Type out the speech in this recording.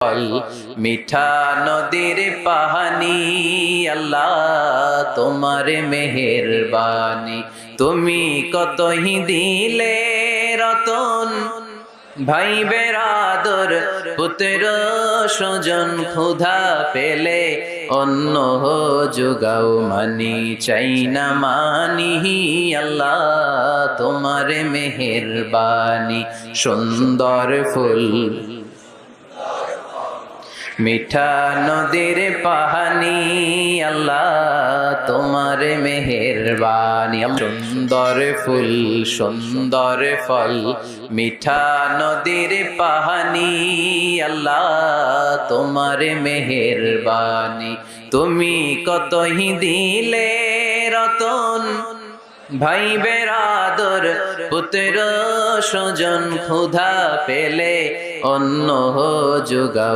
ফল মিঠা নদীর পাহানি আল্লাহ তোমার মেহেরবানি তুমি কতই দিলে রতন ভাই বেরাদর পুত্র স্বজন ক্ষুধা পেলে অন্য যোগাও মানি চাই না মানি আল্লাহ তোমার মেহেরবানি সুন্দর ফুল মিঠা নদীর পাহানি আল্লাহ তোমার মেহেরবানি সুন্দর ফুল সুন্দর ফল মিঠা নদীর পাহানি আল্লাহ তোমার মেহেরবানি তুমি কতই দিলে রতন ভাই বেরাদর পুত্র স্বজন ক্ষুধা পেলে অন্য যোগাও